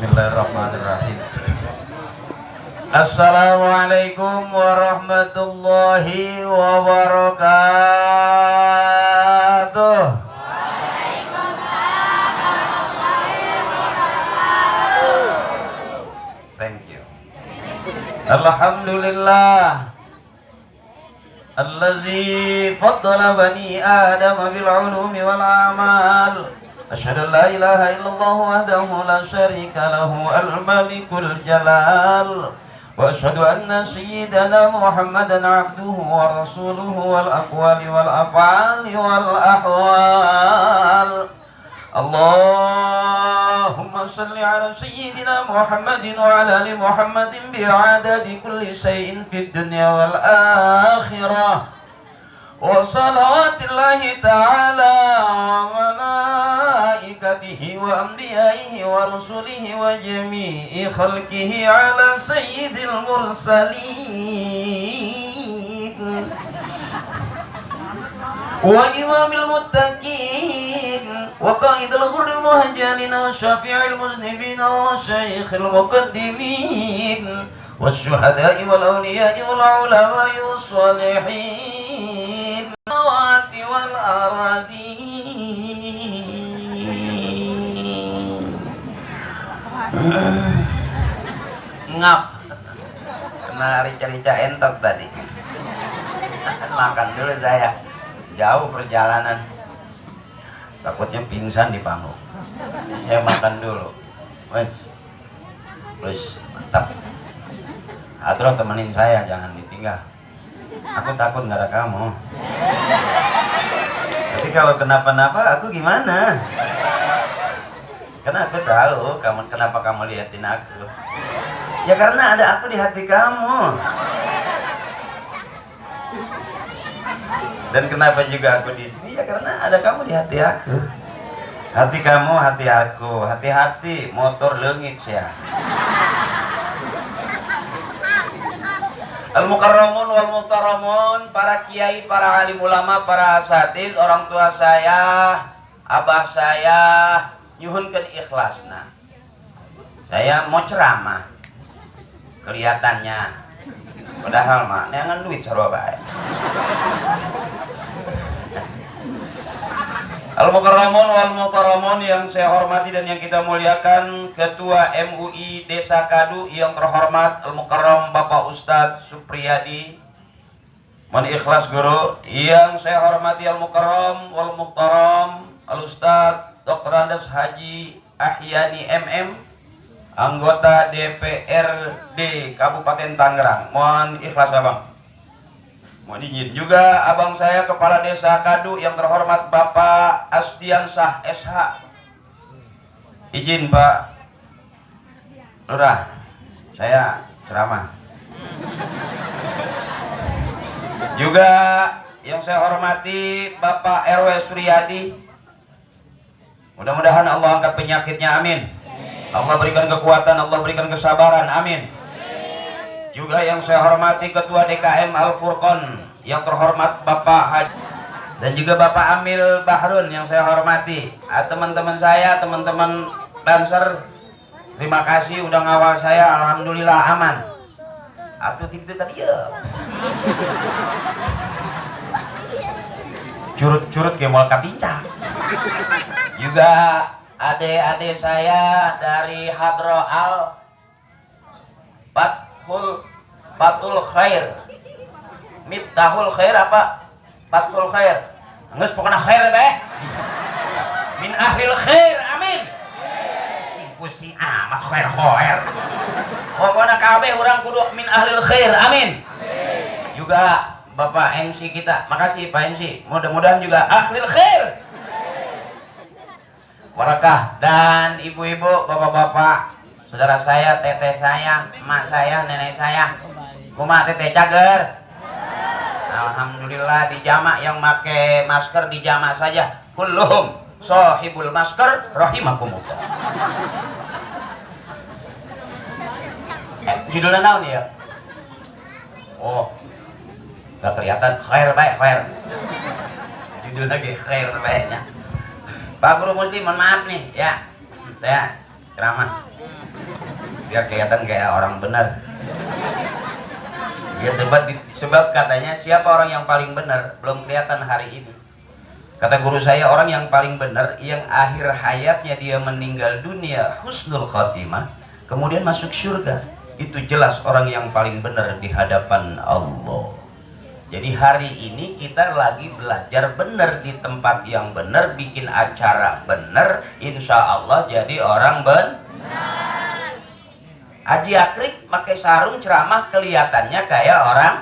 Bismillahirrahmanirrahim. Assalamualaikum warahmatullahi wabarakatuh. Thank you. Alhamdulillah Allazi faddala bani Adam bil ulumi wal amal. Asyhadu an la ilaha illallah wahdahu la syarika lahu al-malikul jalal. Wa asyhadu anna sayyidana Muhammadan abduhu wa rasuluhu wal aqwali wal af'ali wal ahwal. Allahumma salli ala sayyidina Muhammadin wa ala ali Muhammadin bi'adadi kulli shay'in fid dunya wal akhirah. Wa salawatillahi ta'ala wa malaikatihi wa anbiya'ihi wa rusulihi wa jami'i khalqihi ala sayyidil mursalin wa imamil muttaqin wa qa'idil ghurril muhajjalin wa syafi'il muznibin wa syaikhil muqaddimin wa syuhada'i wal awliya'i wal ulama'i was salihin wal aradin. Ngap kena rica-rica entok tadi. Makan dulu saya, jauh perjalanan, takutnya pingsan di panggung. Saya makan dulu. Wes mantap. Atro temenin saya, jangan ditinggal. Aku takut nggak ada kamu. Tapi kalau kenapa-napa aku gimana? Karena aku tahu kenapa kamu liatin aku. Ya karena ada aku di hati kamu. Dan kenapa juga aku di sini? Ya karena ada kamu di hati aku. Hati kamu, hati aku. Hati-hati motor leungit ya. Al-Mukarramun wal Muhtaramun, para kiai, para alim ulama, para asatidz, orang tua saya, abah saya, nyuhunkeun ikhlasna. Saya mau ceramah. Kelihatannya. Padahal mah neangan duit sarua bae. Al-Mukarramun wal Muhtaramun yang saya hormati dan yang kita muliakan, Ketua MUI Desa Kadu yang terhormat Al-Mukarram Bapak Ustadz Supriyadi, mohon ikhlas guru. Yang saya hormati Al-Mukarram wal Muhtaram Al-Ustadz Dr. Andes Haji Ahyani MM, anggota DPRD Kabupaten Tangerang, mohon ikhlas abang. Mohon izin juga abang saya Kepala Desa Kadu yang terhormat Bapak Asdiansah SH. Izin Pak Lurah, saya ceramah. Juga yang saya hormati Bapak RW Suryadi. Mudah-mudahan Allah angkat penyakitnya, amin. Allah berikan kekuatan, Allah berikan kesabaran, amin. Juga yang saya hormati Ketua DKM Al-Furqon yang terhormat Bapak Haji, dan juga Bapak Amil Bahrun yang saya hormati. Teman-teman saya, teman-teman Banser, terima kasih udah ngawal saya, alhamdulillah aman. Atuh gitu tadi ya. Curut-curut ke mal kapincang. Juga adik-adik saya dari Hadro Al Fathul Khair, Miftahul Khair apa? Fathul Khair. Geus pokona khair bae. Min ahlil khair, amin. Sing pusing amat khair. Pokona kabeh urang kudu min ahlil khair, amin. Juga Bapak MC kita, makasih Pak MC. Mudah-mudahan juga ahlil khair. Barakah. Dan ibu-ibu, bapak-bapak, saudara saya, teteh saya, emak saya, nenek saya, kumaha teteh cager? Alhamdulillah di jamaah yang pakai masker di jamaah saja. Kulluhum sahibul masker rahimakumullah. Judulnya naon ya? Oh, gak kelihatan. Khair baik, khair. Judulnya lagi khair baiknya. Pak Guru Muslim, mohon maaf nih ya. Saya ceramah biar kelihatan kayak orang benar. Ya sebab katanya siapa orang yang paling benar belum kelihatan hari ini. Kata guru saya, orang yang paling benar yang akhir hayatnya dia meninggal dunia husnul khotimah, kemudian masuk surga, itu jelas orang yang paling benar di hadapan Allah. Jadi hari ini kita lagi belajar benar di tempat yang benar, bikin acara benar, insya Allah jadi orang benar. Haji Akrik pakai sarung ceramah kelihatannya kayak orang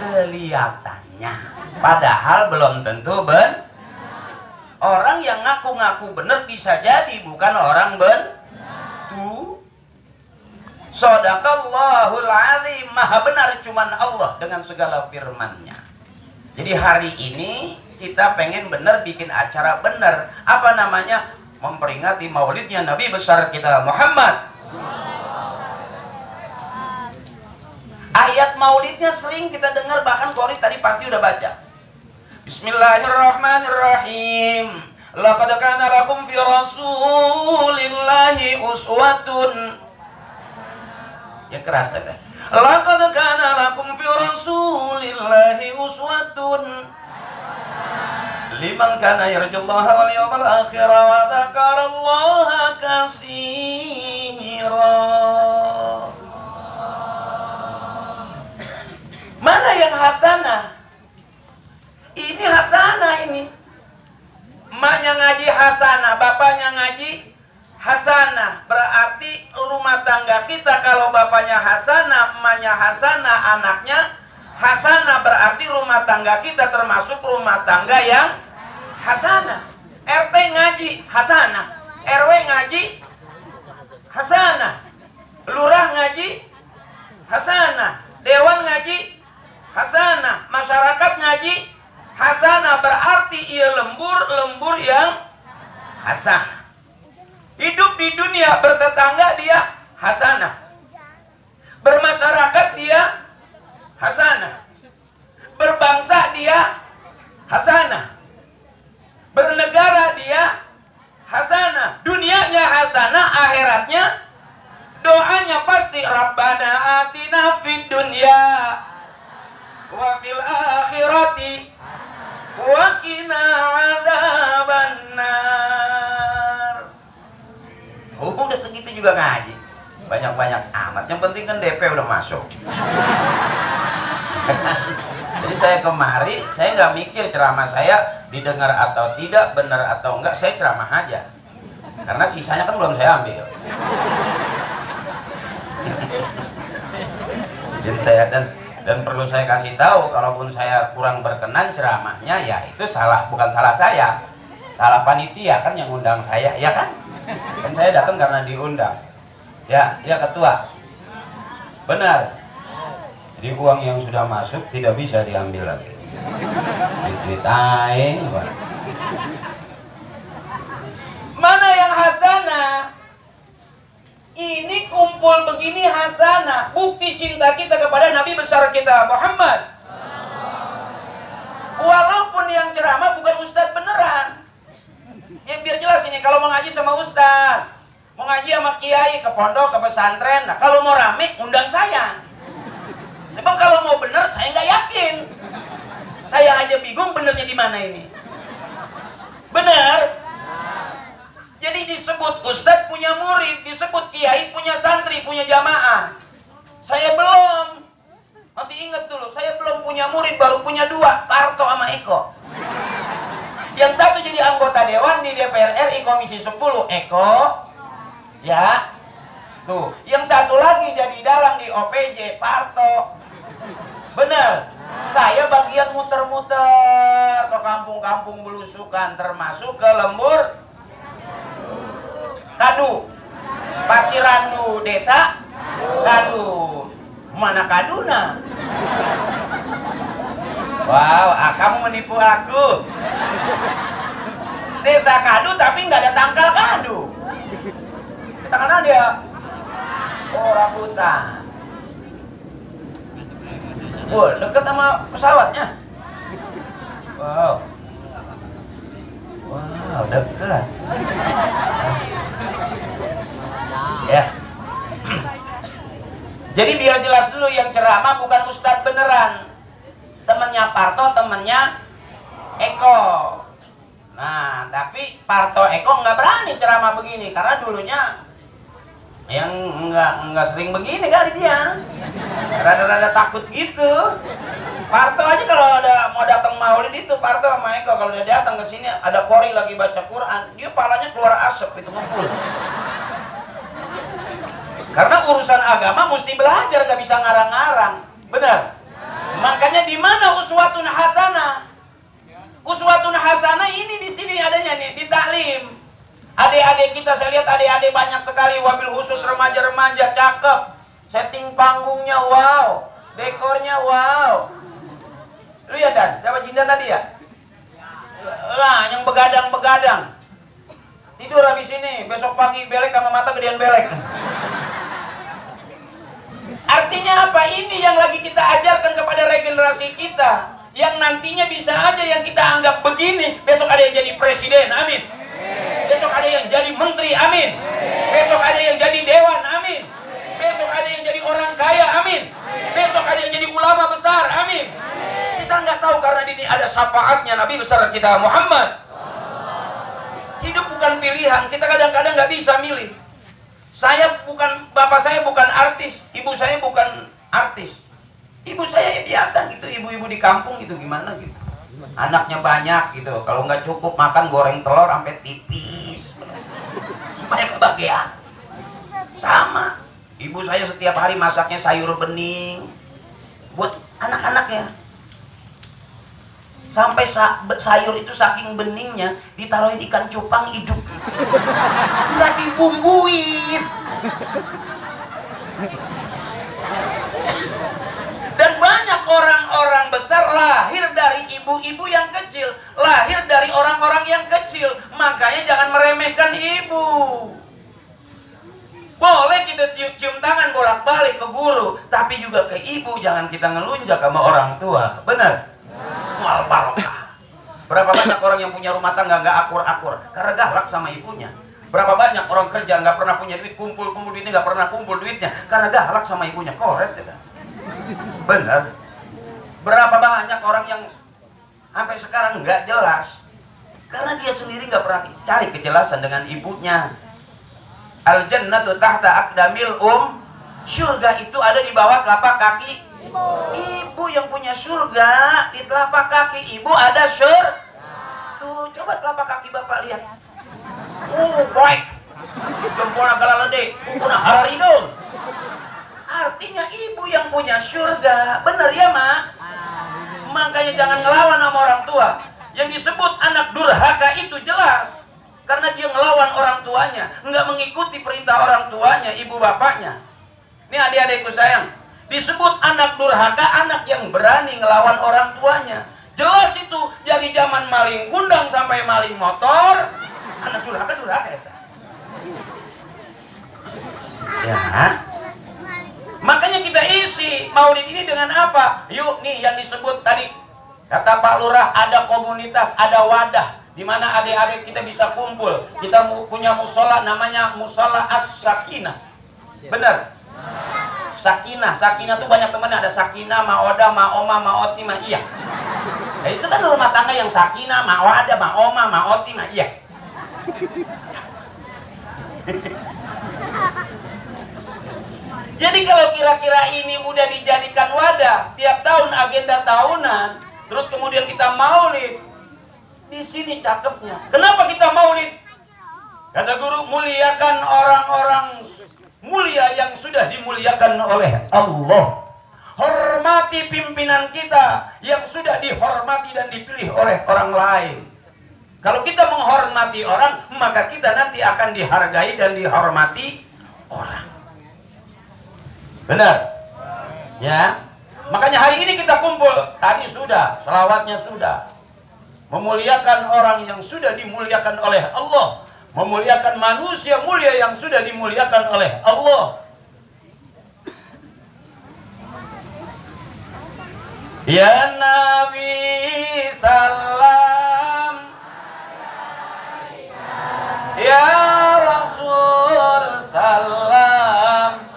kelihatannya, padahal belum tentu benar. Orang yang ngaku-ngaku benar bisa jadi bukan orang benar. Shadaqallahul azim, maha benar cuman Allah dengan segala firman-Nya. Jadi hari ini kita pengen benar, bikin acara benar. Apa namanya? Memperingati maulidnya Nabi besar kita Muhammad. Ayat maulidnya sering kita dengar, bahkan Qori tadi pasti udah baca. Bismillahirrahmanirrahim. Laqad kana lakum fi rasulillahi uswatun. Ya keras tadi. Laqad kana lakum fi rasulillahi uswatun liman kana yarjullaha wal yawmal akhir wa dzakarallaha katsira. Mana yang hasanah? Ini hasanah ini. Emaknya ngaji hasanah, bapaknya ngaji hasanah. Berarti rumah tangga kita kalau bapaknya hasanah, emaknya hasanah, anaknya hasanah, berarti rumah tangga kita termasuk rumah tangga yang hasanah. RT ngaji hasanah, RW ngaji hasanah, lurah ngaji hasanah, dewan ngaji hasanah, masyarakat ngaji hasanah, berarti ia lembur yang hasanah. Hidup di dunia bertetangga dia hasanah, bermasyarakat dia hasanah, berbangsa dia hasanah, bernegara dia hasanah, dunianya hasanah, akhiratnya doanya pasti Rabbana atina fid dunya wa fil akhirati wa qina adzabannar. Udah segitu juga ngaji, banyak-banyak amat, yang penting kan DP udah masuk. Jadi saya kemari, saya nggak mikir ceramah saya didengar atau tidak, benar atau enggak, saya ceramah aja. Karena sisanya kan belum saya ambil. Jadi saya dan perlu saya kasih tahu, kalaupun saya kurang berkenan ceramahnya, ya itu salah, bukan salah saya, salah panitia kan yang undang saya, ya kan? Kan saya datang karena diundang. Ya ketua. Benar. Jadi uang yang sudah masuk tidak bisa diambil lagi. Diceritain. Mana yang hasanah? Ini kumpul begini hasanah, bukti cinta kita kepada Nabi besar kita Muhammad. Walaupun yang ceramah bukan ustadz beneran. Ya biar jelas ini, kalau mau ngaji sama ustadz, mau ngaji sama kiai, ke pondok, ke pesantren, nah kalau mau rame undang saya. Sebab kalau mau bener saya nggak yakin. Saya aja bingung benernya di mana ini. Bener? Jadi disebut ustadz punya murid, disebut kiai punya santri, punya jamaah. Saya belum. Masih ingat dulu, saya belum punya murid, baru punya 2, Parto sama Eko. Yang satu jadi anggota dewan di DPR RI Komisi 10, Eko. Ya. Tuh, yang satu lagi jadi dalang di OPJ, Parto. Bener. Saya bagian muter-muter ke kampung-kampung belusukan, termasuk ke lembur Kadu, Pasirandu, desa Kadu. Mana Kaduna? Wow, kamu menipu aku. Desa Kadu tapi nggak ada tangkal Kadu. Kita mana dia? Oh, rambutan. Wah, deket sama pesawatnya. Wow. Wow, dekat. Jadi biar jelas dulu, yang ceramah bukan Ustadz beneran, temennya Parto, temennya Eko. Nah, tapi Parto Eko nggak berani ceramah begini karena dulunya yang nggak sering begini kali dia, rada-rada takut gitu. Parto aja kalau ada mau datang maulid itu, Parto sama Eko kalau dia datang ke sini ada kori lagi baca Quran, dia palanya keluar asap itu ngumpul. Karena urusan agama mesti belajar, nggak bisa ngarang-ngarang, benar? Makanya di mana uswatun hasanah? Uswatun hasanah ini di sini adanya nih, di taklim. Adik-adik kita, saya lihat adik-adik banyak sekali, wabil khusus remaja-remaja, cakep. Setting panggungnya wow, dekornya wow. Lu ya Dan, siapa Jindan tadi ya? Lah, yang begadang-begadang. Tidur habis ini, besok pagi belek sama mata gedean belek. Artinya apa? Ini yang lagi kita ajarkan kepada regenerasi kita, yang nantinya bisa aja yang kita anggap begini, besok ada yang jadi presiden, amin. Besok ada yang jadi menteri, amin. Besok ada yang jadi dewan, amin. Besok ada yang jadi orang kaya, amin. Besok ada yang jadi ulama besar, amin. Kita nggak tahu karena ini ada syafaatnya Nabi besar kita Muhammad. Hidup bukan pilihan, kita kadang-kadang nggak bisa milih. Bapak saya bukan artis, ibu saya bukan artis. Ibu saya biasa gitu, ibu-ibu di kampung gitu, gimana gitu. Anaknya banyak gitu, kalau nggak cukup makan goreng telur sampai tipis supaya kebagian. Sama, ibu saya setiap hari masaknya sayur bening buat anak-anaknya. Sampai sayur itu saking beningnya ditaruhin ikan cupang hidup, nggak dibumbuin. Dan banyak orang-orang besar lahir dari ibu-ibu yang kecil, lahir dari orang-orang yang kecil. Makanya jangan meremehkan ibu. Boleh kita cium tangan bolak-balik ke guru, tapi juga ke ibu. Jangan kita ngelunjak sama orang tua, benar? Wal barokah. Berapa banyak orang yang punya rumah tangga nggak akur-akur karena galak sama ibunya. Berapa banyak orang kerja nggak pernah punya duit, kumpul duitnya nggak pernah kumpul duitnya karena galak sama ibunya. Korek ya. Benar. Berapa banyak orang yang sampai sekarang nggak jelas karena dia sendiri nggak pernah cari kejelasan dengan ibunya. Al jannatu tahta aqdamil surga itu ada di bawah telapak kaki ibu. Yang punya surga di telapak kaki ibu ada surga. Tuh, coba telapak kaki bapak lihat. Baik. Jempolnya galalede, kuna harido. Artinya ibu yang punya surga. Benar ya, Mak? Makanya jangan ngelawan sama orang tua. Yang disebut anak durhaka itu jelas karena dia ngelawan orang tuanya, nggak mengikuti perintah orang tuanya, ibu bapaknya. Ini adik-adikku sayang, disebut anak durhaka, anak yang berani ngelawan orang tuanya. Jelas itu dari zaman maling gundang sampai maling motor, anak durhaka ya. Ya. Makanya kita isi maulid ini dengan apa? Yuk nih yang disebut tadi kata Pak Lurah, ada komunitas, ada wadah di mana adik-adik kita bisa kumpul. Kita punya musola namanya musola as-sakinah. Benar? Sakinah tuh banyak temannya, ada Sakinah, Maoda, Maoma, Maoti, Iya. Nah, itu kan rumah tangga yang Sakinah, Maoda, Maoma, Maoti, Iya. Jadi kalau kira-kira ini udah dijadikan wadah, tiap tahun agenda tahunan, terus kemudian kita maulid, di sini cakepnya. Kenapa kita maulid? Kata guru, muliakan orang-orang mulia yang sudah dimuliakan oleh Allah. Hormati pimpinan kita yang sudah dihormati dan dipilih oleh orang lain. Kalau kita menghormati orang, maka kita nanti akan dihargai dan dihormati orang. Benar? Ya. Makanya hari ini kita kumpul. Tadi sudah, selawatnya sudah. Memuliakan orang yang sudah dimuliakan oleh Allah. Memuliakan manusia mulia yang sudah dimuliakan oleh Allah. Ya Nabi salam, ya Rasul salam,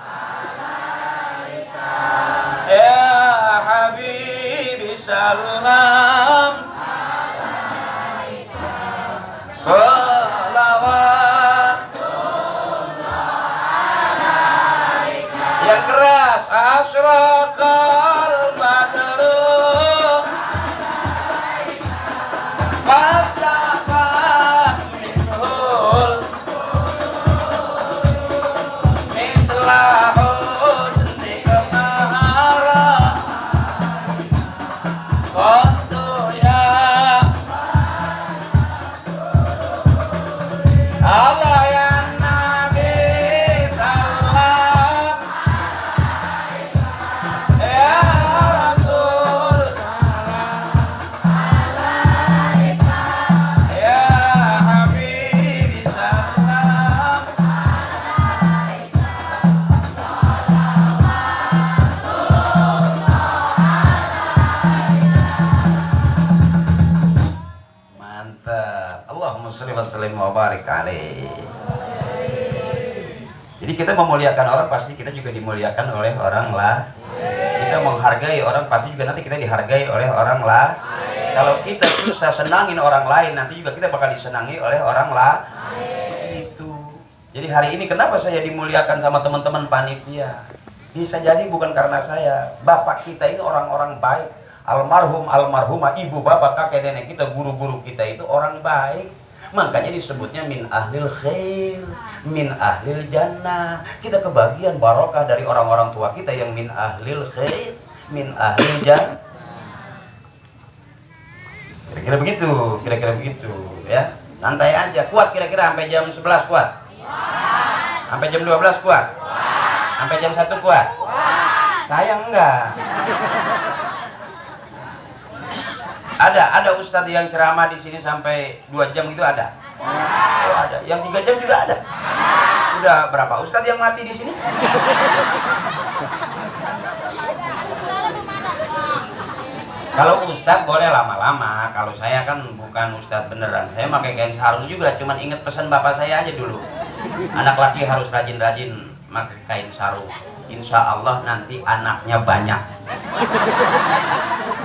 Jadi kita memuliakan orang pasti kita juga dimuliakan oleh orang lah. Kita menghargai orang pasti juga nanti kita dihargai oleh orang lah. Kalau kita susah senangin orang lain nanti juga kita bakal disenangi oleh orang lah. Itu. Jadi hari ini kenapa saya dimuliakan sama teman-teman panitia? Bisa jadi bukan karena saya. Bapak kita ini orang-orang baik. Almarhum, almarhumah, ibu, bapak, kakek, nenek kita, guru-guru kita itu orang baik. Makanya disebutnya min ahlil khair, min ahlil jannah. Kita kebagian barokah dari orang-orang tua kita yang min ahlil khair, min ahlil jannah. Kira-kira begitu ya. Santai aja, kuat kira-kira sampai jam 11 kuat. Sampai jam 12 kuat. Sampai jam 1 kuat. Saya enggak. Ada ustadz yang ceramah di sini sampai 2 jam gitu ada. Oh, ada. Yang 3 jam juga ada. Udah berapa ustadz yang mati di sini? Kalau ustadz boleh lama-lama. Kalau saya kan bukan ustadz beneran. Saya pakai kain sarung juga. Cuman inget pesan bapak saya aja dulu. Anak laki harus rajin-rajin pakai kain sarung. Insya Allah nanti anaknya banyak.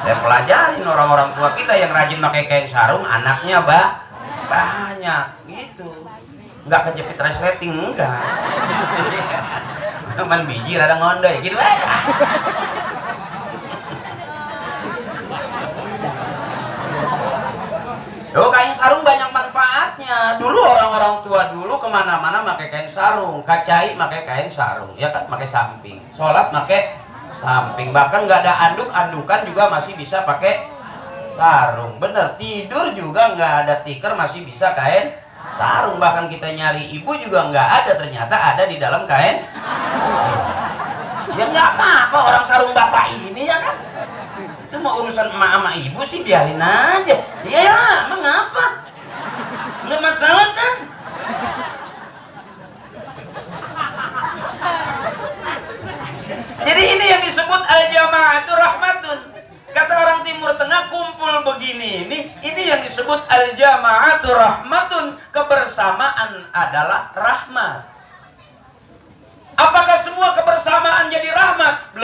Saya pelajarin orang-orang tua kita yang rajin pakai kain sarung, anaknya banyak gitu. Nggak kejepit resleting, enggak. Cuman biji rada ngondoy gitu aja. Loh, kain sarung banyak manfaatnya. Dulu orang-orang tua dulu kemana-mana pakai kain sarung. Kacai pakai kain sarung, ya kan, pakai samping. Sholat pakai samping. Bahkan nggak ada anduk-andukan juga masih bisa pakai sarung. Bener, tidur juga nggak ada tikar masih bisa kain sarung. Bahkan kita nyari ibu juga nggak ada, ternyata ada di dalam kain. Ya nggak apa-apa orang sarung bapak ini, ya kan. Itu mau urusan emak sama ibu sih biarin aja. Ya, mengapa? Nggak masalah kan? Jadi ini yang disebut al-jama'atu rahmatun. Kata orang Timur Tengah, kumpul begini ini yang disebut al-jama'atu rahmatun. Kebersamaan adalah rahmat. Apakah semua kebersamaan jadi rahmat?